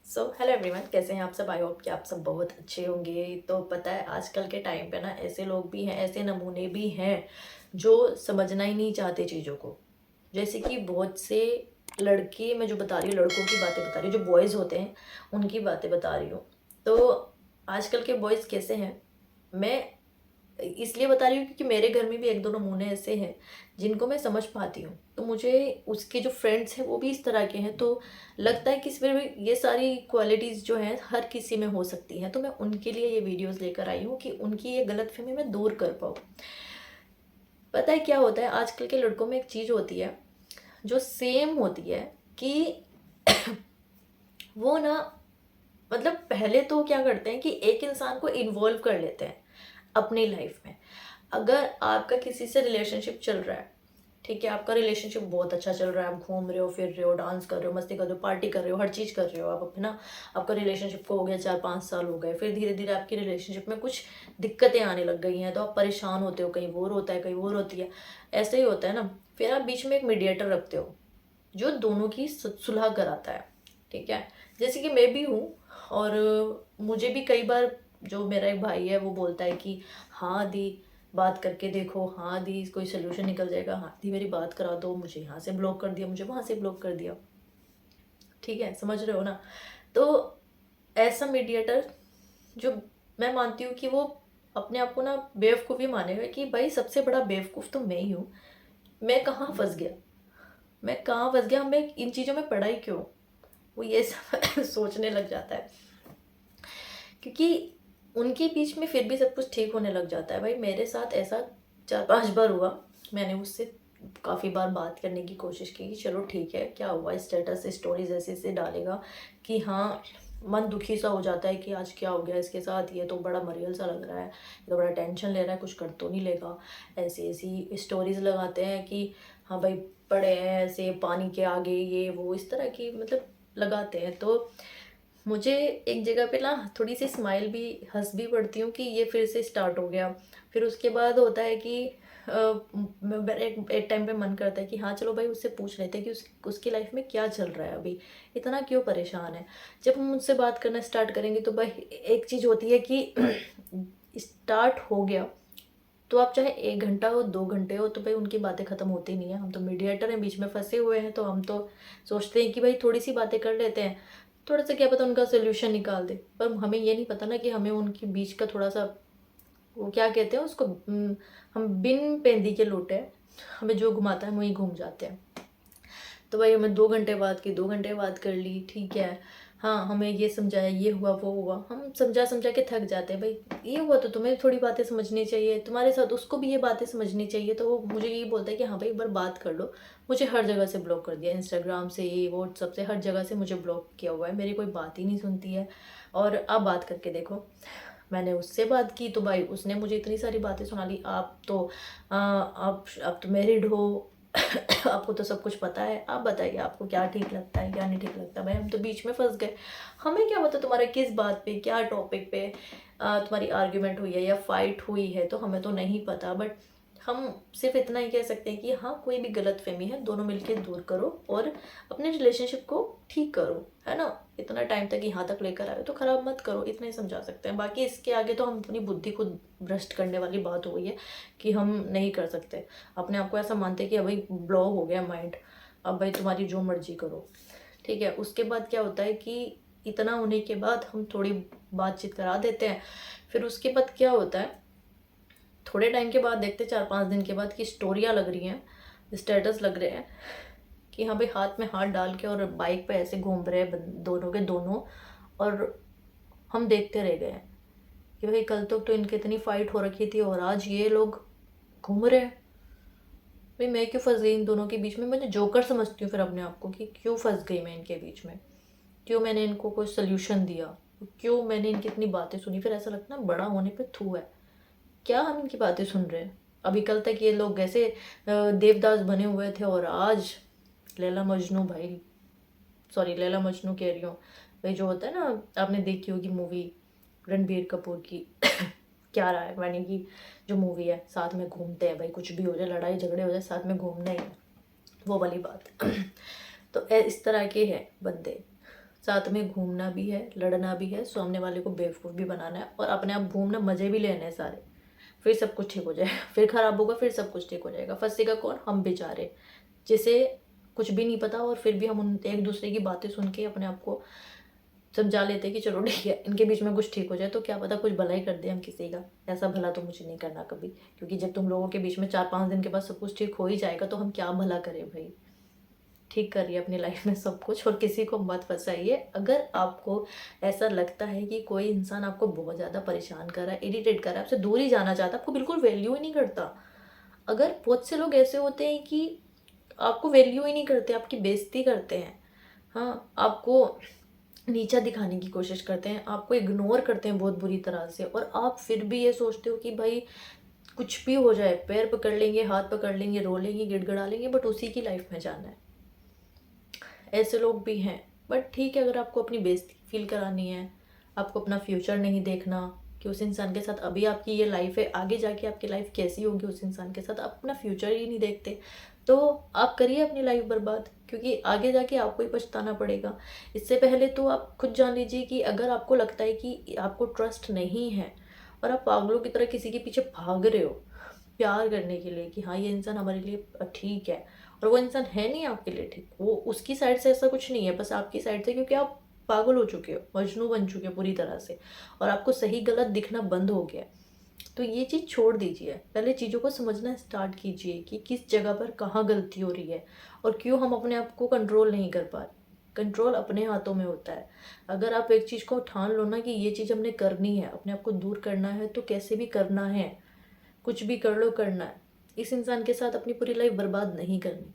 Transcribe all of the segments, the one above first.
So hello everyone, कैसे हैं आप सब। आई होप कि आप सब बहुत अच्छे होंगे। तो पता है आजकल के टाइम पे ना ऐसे लोग भी हैं, ऐसे नमूने भी हैं जो समझना ही नहीं चाहते चीज़ों को। जैसे कि बहुत से लड़के, मैं जो बता रही हूँ लड़कों की बातें बता रही हूँ, जो बॉयज़ होते हैं उनकी बातें बता रही हूँ। तो आजकल के बॉयज़ कैसे हैं, मैं इसलिए बता रही हूँ क्योंकि मेरे घर में भी एक दो नमूने ऐसे हैं जिनको मैं समझ पाती हूँ। तो मुझे उसके जो फ्रेंड्स हैं वो भी इस तरह के हैं, तो लगता है कि इसमें भी ये सारी क्वालिटीज़ जो हैं हर किसी में हो सकती हैं। तो मैं उनके लिए ये वीडियोस लेकर आई हूँ कि उनकी ये गलतफहमी मैं दूर कर पाऊँ। पता है क्या होता है, आजकल के लड़कों में एक चीज़ होती है जो सेम होती है कि वो ना, मतलब पहले तो क्या करते हैं कि एक इंसान को इन्वॉल्व कर लेते हैं अपनी लाइफ में। अगर आपका किसी से रिलेशनशिप चल रहा है, ठीक है, आपका रिलेशनशिप बहुत अच्छा चल रहा है, आप घूम रहे हो, फिर रहे हो, डांस कर रहे हो, मस्ती कर रहे हो, पार्टी कर रहे हो, हर चीज़ कर रहे हो आप अपना। आपका रिलेशनशिप को हो गया 4-5 साल हो गए, फिर धीरे धीरे आपकी रिलेशनशिप में कुछ दिक्कतें आने लग गई हैं, तो आप परेशान होते हो, कहीं वो होता है कहीं वो होती है, ऐसे ही होता है ना। फिर आप बीच में एक मीडिएटर रखते हो जो दोनों की सुलह कराता है, ठीक है। जैसे कि मैं भी हूँ, और मुझे भी कई बार जो मेरा एक भाई है वो बोलता है कि हाँ दी, बात करके देखो, हाँ दी कोई सोल्यूशन निकल जाएगा, हाँ दी मेरी बात करा दो, मुझे यहाँ से ब्लॉक कर दिया, मुझे वहाँ से ब्लॉक कर दिया, ठीक है, समझ रहे हो ना। तो ऐसा मीडिएटर जो मैं मानती हूँ कि वो अपने आप को ना बेवकूफ़ ही मानेगा कि भाई सबसे बड़ा बेवकूफ़ तो मैं ही हूँ। मैं कहाँ फंस गया, मैं कहाँ फंस गया, मैं इन चीज़ों में पढ़ा ही क्यों, वो ये सब सोचने लग जाता है। क्योंकि उनके बीच में फिर भी सब कुछ ठीक होने लग जाता है। भाई मेरे साथ ऐसा 4-5 बार हुआ, मैंने उससे काफ़ी बार बात करने की कोशिश की कि चलो ठीक है, क्या हुआ, स्टेटस स्टोरीज ऐसे ऐसे डालेगा कि हाँ, मन दुखी सा हो जाता है कि आज क्या हो गया इसके साथ, ये तो बड़ा मरियल सा लग रहा है, ये तो बड़ा टेंशन ले रहा है, कुछ कर तो नहीं लेगा। ऐसी ऐसी स्टोरीज लगाते हैं कि हाँ भाई पड़े हैं ऐसे पानी के आगे, ये वो इस तरह की मतलब लगाते हैं। तो मुझे एक जगह पे ना थोड़ी सी स्माइल भी, हंस भी पड़ती हूँ कि ये फिर से स्टार्ट हो गया। फिर उसके बाद होता है कि एक टाइम पे मन करता है कि हाँ चलो भाई उससे पूछ लेते हैं कि उसकी लाइफ में क्या चल रहा है अभी, इतना क्यों परेशान है। जब हम उनसे बात करना स्टार्ट करेंगे तो भाई एक चीज़ होती है कि स्टार्ट हो गया तो आप चाहे 1 घंटा हो 2 घंटे हो, तो भाई उनकी बातें ख़त्म होती नहीं है। हम तो मीडिएटर हैं, बीच में फंसे हुए हैं, तो हम तो सोचते हैं कि भाई थोड़ी सी बातें कर लेते हैं, थोड़ा सा क्या पता उनका सोल्यूशन निकाल दे। पर हमें ये नहीं पता ना कि हमें उनके बीच का थोड़ा सा, वो क्या कहते हैं उसको, हम बिन पेंदी के लोटे हैं, हमें जो घुमाता है हम वहीं घूम जाते हैं। तो भाई हमें 2 घंटे बात की, 2 घंटे बात कर ली, ठीक है, हाँ हमें ये समझाया, ये हुआ वो हुआ, हम समझा समझा के थक जाते हैं। भाई ये हुआ तो तुम्हें थोड़ी बातें समझनी चाहिए, तुम्हारे साथ उसको भी ये बातें समझनी चाहिए। तो वो मुझे यही बोलता है कि हाँ भाई एक बार बात कर लो। मुझे हर जगह से ब्लॉक कर दिया, इंस्टाग्राम से, व्हाट्सअप से, हर जगह से मुझे ब्लॉक किया हुआ है, मेरी कोई बात ही नहीं सुनती है। और अब बात करके देखो, मैंने उससे बात की तो भाई उसने मुझे इतनी सारी बातें सुना दी। आप तो आप तो मैरिड हो, आपको तो सब कुछ पता है, आप बताइए आपको क्या ठीक लगता है क्या नहीं ठीक लगता। भाई हम तो बीच में फंस गए, हमें क्या पता तुम्हारा किस बात पे, क्या टॉपिक पे तुम्हारी आर्ग्यूमेंट हुई है या फाइट हुई है, तो हमें तो नहीं पता। बट हम सिर्फ इतना ही कह सकते हैं कि हाँ कोई भी गलतफहमी है दोनों मिलके दूर करो और अपने रिलेशनशिप को ठीक करो, है ना। इतना टाइम तक यहाँ तक लेकर आए तो ख़राब मत करो, इतना ही समझा सकते हैं। बाकी इसके आगे तो हम अपनी बुद्धि खुद भ्रष्ट करने वाली बात हो गई है कि हम नहीं कर सकते। अपने आप को ऐसा मानते हैं कि भाई ब्लॉक हो गया माइंड, अब भाई तुम्हारी जो मर्जी करो, ठीक है। उसके बाद क्या होता है कि इतना होने के बाद हम थोड़ी बातचीत करा देते हैं। फिर उसके बाद क्या होता है, थोड़े टाइम के बाद देखते 4-5 दिन के बाद कि स्टोरियाँ लग रही हैं, स्टेटस लग रहे हैं कि हाँ भाई हाथ में हाथ डाल के और बाइक पे ऐसे घूम रहे हैं दोनों के दोनों। और हम देखते रह गए हैं कि भाई कल तक तो इनकी इतनी फाइट हो रखी थी और आज ये लोग घूम रहे हैं। भाई मैं क्यों फंस गई इन दोनों के बीच में, मैं जोकर समझती हूँ फिर अपने आप को कि क्यों फंस गई मैं इनके बीच में, क्यों मैंने इनको कोई सोल्यूशन दिया, क्यों मैंने इनकी इतनी बातें सुनी। फिर ऐसा लगता है बड़ा होने पे थू है, क्या हम इनकी बातें सुन रहे हैं। अभी कल तक ये लोग ऐसे देवदास बने हुए थे और आज लैला मजनू, भाई सॉरी लैला मजनू कह रही हूँ, भाई जो होता है ना, आपने देखी होगी मूवी रणबीर कपूर की क्या रहा है वानी की जो मूवी है, साथ में घूमते हैं भाई, कुछ भी हो जाए लड़ाई झगड़े हो जाए साथ में घूमना ही है, वो वाली बात। तो इस तरह के हैं बंदे, साथ में घूमना भी है, लड़ना भी है, सामने वाले को बेवकूफ़ भी बनाना है और अपने आप घूमना, मज़े भी लेने हैं सारे। फिर सब कुछ ठीक हो जाएगा। फिर ख़राब होगा, फिर सब कुछ ठीक हो जाएगा। फंसेगा कौन? हम बेचारे, जिसे कुछ भी नहीं पता और फिर भी हम उन एक दूसरे की बातें सुन के अपने आप को समझा लेते हैं कि चलो ठीक है, इनके बीच में कुछ ठीक हो जाए, तो क्या पता कुछ भला ही कर दे हम किसी का। ऐसा भला तो मुझे नहीं करना कभी, क्योंकि जब तुम लोगों के बीच में 4-5 दिन के बाद सब कुछ ठीक हो ही जाएगा तो हम क्या भला करें भाई। ठीक करिए अपनी लाइफ में सब कुछ और किसी को मत फंसाइए। अगर आपको ऐसा लगता है कि कोई इंसान आपको बहुत ज़्यादा परेशान कर रहा है, इरिटेट कर रहा है, आपसे दूर ही जाना चाहता है, आपको बिल्कुल वैल्यू ही नहीं करता। अगर बहुत से लोग ऐसे होते हैं कि आपको वैल्यू ही नहीं करते, आपकी बेइज्जती करते हैं, हाँ, आपको नीचा दिखाने की कोशिश करते हैं, आपको इग्नोर करते हैं बहुत बुरी तरह से, और आप फिर भी ये सोचते हो कि भाई कुछ भी हो जाए, पैर पकड़ लेंगे, हाथ पकड़ लेंगे, रो लेंगे, गिड़गिड़ा लेंगे, बट उसी की लाइफ में जाना है। ऐसे लोग भी हैं। बट ठीक है, अगर आपको अपनी बेइज्जती फील करानी है, आपको अपना फ्यूचर नहीं देखना कि उस इंसान के साथ अभी आपकी ये लाइफ है, आगे जाके आपकी लाइफ कैसी होगी उस इंसान के साथ, आप अपना फ्यूचर ही नहीं देखते, तो आप करिए अपनी लाइफ बर्बाद, क्योंकि आगे जाके आपको ही पछताना पड़ेगा। इससे पहले तो आप खुद जान लीजिए कि अगर आपको लगता है कि आपको ट्रस्ट नहीं है और आप पागलों की तरह किसी के पीछे भाग रहे हो प्यार करने के लिए कि हाँ ये इंसान हमारे लिए ठीक है, और वो इंसान है नहीं आपके लिए ठीक, वो उसकी साइड से ऐसा कुछ नहीं है, बस आपकी साइड से, क्योंकि आप पागल हो चुके हो, मजनू बन चुके हो पूरी तरह से, और आपको सही गलत दिखना बंद हो गया है। तो ये चीज़ छोड़ दीजिए, पहले चीज़ों को समझना स्टार्ट कीजिए कि किस जगह पर कहाँ गलती हो रही है और क्यों हम अपने आप को कंट्रोल नहीं कर पा रहे। कंट्रोल अपने हाथों में होता है। अगर आप एक चीज़ को ठान लो ना कि ये चीज़ हमने करनी है, अपने आप को दूर करना है, तो कैसे भी करना है, कुछ भी कर लो, करना है। इस इंसान के साथ अपनी पूरी लाइफ बर्बाद नहीं करनी।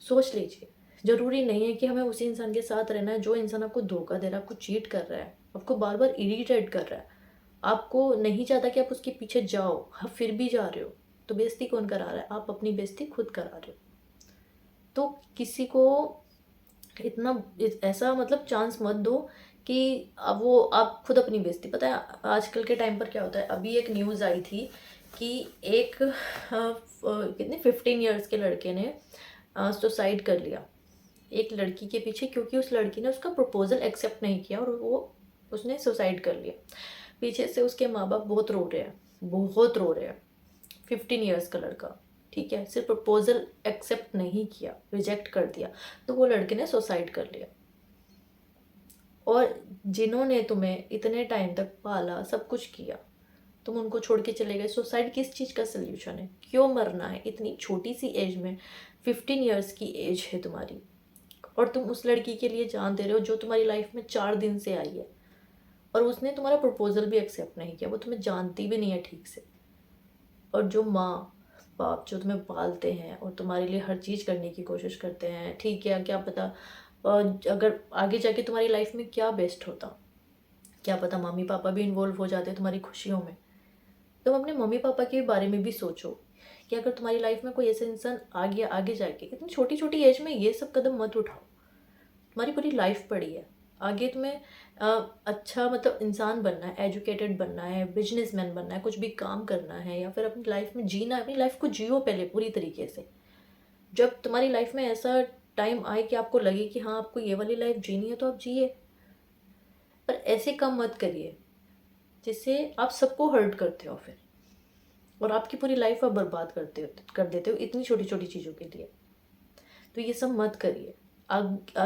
सोच लीजिए, ज़रूरी नहीं है कि हमें उसी इंसान के साथ रहना है जो इंसान आपको धोखा दे रहा है, आपको चीट कर रहा है, आपको बार बार इरिटेट कर रहा है, आपको नहीं चाहता कि आप उसके पीछे जाओ, आप फिर भी जा रहे हो, तो बेइज्जती कौन करा रहा है? आप अपनी बेइज्जती खुद करा रहे हो। तो किसी को इतना ऐसा मतलब चांस मत दो कि अब वो आप खुद अपनी बेइज्जती, पता है आजकल के टाइम पर क्या होता है, अभी एक न्यूज़ आई थी कि एक कितने 15 ईयर्स के लड़के ने सुसाइड कर लिया एक लड़की के पीछे, क्योंकि उस लड़की ने उसका प्रपोजल एक्सेप्ट नहीं किया और वो उसने सुसाइड कर लिया। पीछे से उसके माँ बाप बहुत रो रहे हैं, बहुत रो रहे हैं। 15 ईयर्स का लड़का, ठीक है, सिर्फ प्रपोजल एक्सेप्ट नहीं किया, रिजेक्ट कर दिया, तो वो लड़के ने सुसाइड कर लिया। और जिन्होंने तुम्हें इतने टाइम तक पाला, सब कुछ किया, तुम उनको छोड़ के चले गए। सुसाइड किस चीज़ का सल्यूशन है? क्यों मरना है इतनी छोटी सी एज में? 15 ईयर्स की एज है तुम्हारी, और तुम उस लड़की के लिए जान दे रहे हो जो तुम्हारी लाइफ में 4 दिन से आई है, और उसने तुम्हारा प्रपोजल भी एक्सेप्ट नहीं किया, वो तुम्हें जानती भी नहीं है ठीक से। और जो माँ बाप जो तुम्हें पालते हैं और तुम्हारे लिए हर चीज़ करने की कोशिश करते हैं, ठीक है, क्या पता अगर आगे जाके तुम्हारी लाइफ में क्या बेस्ट होता, क्या पता मम्मी पापा भी इन्वॉल्व हो जाते तुम्हारी खुशियों में। तुम अपने मम्मी पापा के बारे में भी सोचो कि अगर तुम्हारी लाइफ में कोई ऐसा इंसान आ गया आगे जाके, इतनी छोटी छोटी एज में ये सब कदम मत उठाओ। तुम्हारी पूरी लाइफ पड़ी है, आगे तुम्हें अच्छा मतलब इंसान बनना है, एजुकेटेड बनना है, बिजनेसमैन बनना है, कुछ भी काम करना है, या फिर अपनी लाइफ में जीना है। अपनी लाइफ को जियो पहले पूरी तरीके से। जब तुम्हारी लाइफ में ऐसा टाइम आए कि आपको लगे कि हाँ आपको ये वाली लाइफ जीनी है, तो आप जिए, पर ऐसे काम मत करिए जिससे आप सबको हर्ट करते हो फिर, और आपकी पूरी लाइफ आप बर्बाद कर देते हो इतनी छोटी छोटी चीज़ों के लिए। तो ये सब मत करिए।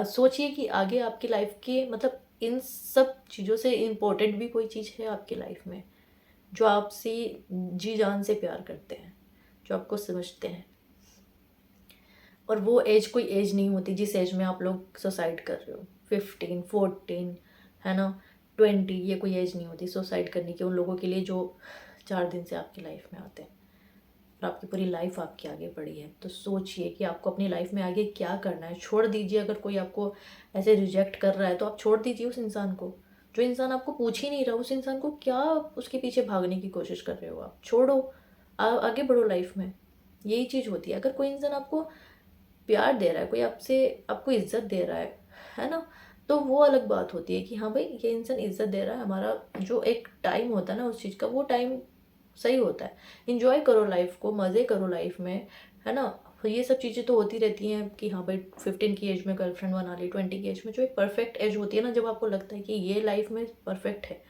सोचिए कि आगे आपकी लाइफ के मतलब इन सब चीज़ों से इम्पोर्टेंट भी कोई चीज़ है आपकी लाइफ में, जो आपसे जी जान से प्यार करते हैं, जो आपको समझते हैं। और वो एज कोई एज नहीं होती जिस एज में आप लोग सुसाइड कर रहे हो। 15, 14 है ना, 20, ये कोई एज नहीं होती सुसाइड करने की उन लोगों के लिए जो 4 दिन से आपकी लाइफ में आते हैं, और आपकी पूरी लाइफ आपकी आगे बढ़ी है। तो सोचिए कि आपको अपनी लाइफ में आगे क्या करना है। छोड़ दीजिए, अगर कोई आपको ऐसे रिजेक्ट कर रहा है तो आप छोड़ दीजिए उस इंसान को। जो इंसान आपको पूछ ही नहीं रहा, उस इंसान को क्या उसके पीछे भागने की कोशिश कर रहे हो आप? छोड़ो, आगे बढ़ो लाइफ में। यही चीज़ होती है। अगर कोई इंसान आपको प्यार दे रहा है, कोई आपसे आपको इज्जत दे रहा है ना, तो वो अलग बात होती है कि हाँ भाई ये इंसान इज्जत दे रहा है, हमारा जो एक टाइम होता है ना उस चीज़ का, वो टाइम सही होता है। इंजॉय करो लाइफ को, मज़े करो लाइफ में, है ना। तो ये सब चीज़ें तो होती रहती हैं कि हाँ भाई 15 की एज में गर्लफ्रेंड बना ली, 20 की एज में, जो एक परफेक्ट एज होती है ना, जब आपको लगता है कि ये लाइफ में परफेक्ट है,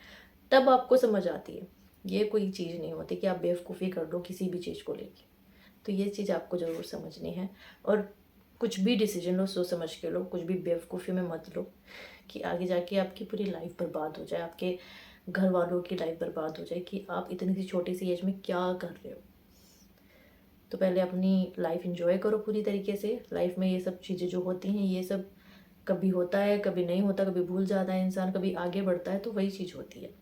तब आपको समझ आती है। ये कोई चीज़ नहीं होती कि आप बेवकूफ़ी कर लो किसी भी चीज़ को लेके। तो ये चीज़ आपको ज़रूर समझनी है। और कुछ भी डिसीजन लो सोच समझ के लो, कुछ भी बेवकूफ़ी में मत लो कि आगे जाके आपकी पूरी लाइफ बर्बाद हो जाए, आपके घर वालों की लाइफ बर्बाद हो जाए कि आप इतनी सी छोटी सी एज में क्या कर रहे हो। तो पहले अपनी लाइफ एंजॉय करो पूरी तरीके से। लाइफ में ये सब चीज़ें जो होती हैं, ये सब कभी होता है, कभी नहीं होता, कभी भूल जाता है इंसान, कभी आगे बढ़ता है, तो वही चीज़ होती है।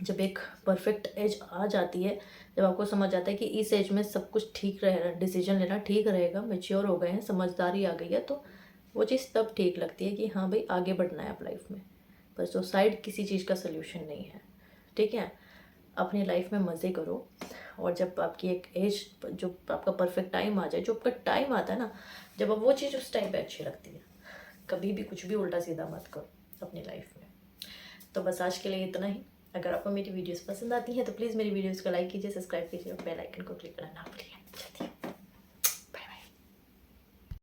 जब एक परफेक्ट एज आ जाती है, जब आपको समझ आता है कि इस एज में सब कुछ ठीक रहेगा, डिसीजन लेना ठीक रहेगा, मैच्योर हो गए हैं, समझदारी आ गई है, तो वो चीज़ तब ठीक लगती है कि हाँ भाई आगे बढ़ना है अब लाइफ में। पर सुसाइड किसी चीज़ का सल्यूशन नहीं है, ठीक है। अपनी लाइफ में मज़े करो। और जब आपकी एक एज, जो आपका परफेक्ट टाइम आ जाए, जो आपका टाइम आता है ना, जब अब वो चीज़ उस टाइम पे अच्छी लगती है। कभी भी कुछ भी उल्टा सीधा मत करो अपनी लाइफ में। तो बस आज के लिए इतना ही। अगर आपको मेरी वीडियोस पसंद आती हैं तो प्लीज़ मेरी वीडियोस को लाइक कीजिए, सब्सक्राइब कीजिए और बेल आइकन को क्लिक करना ना भूलिए।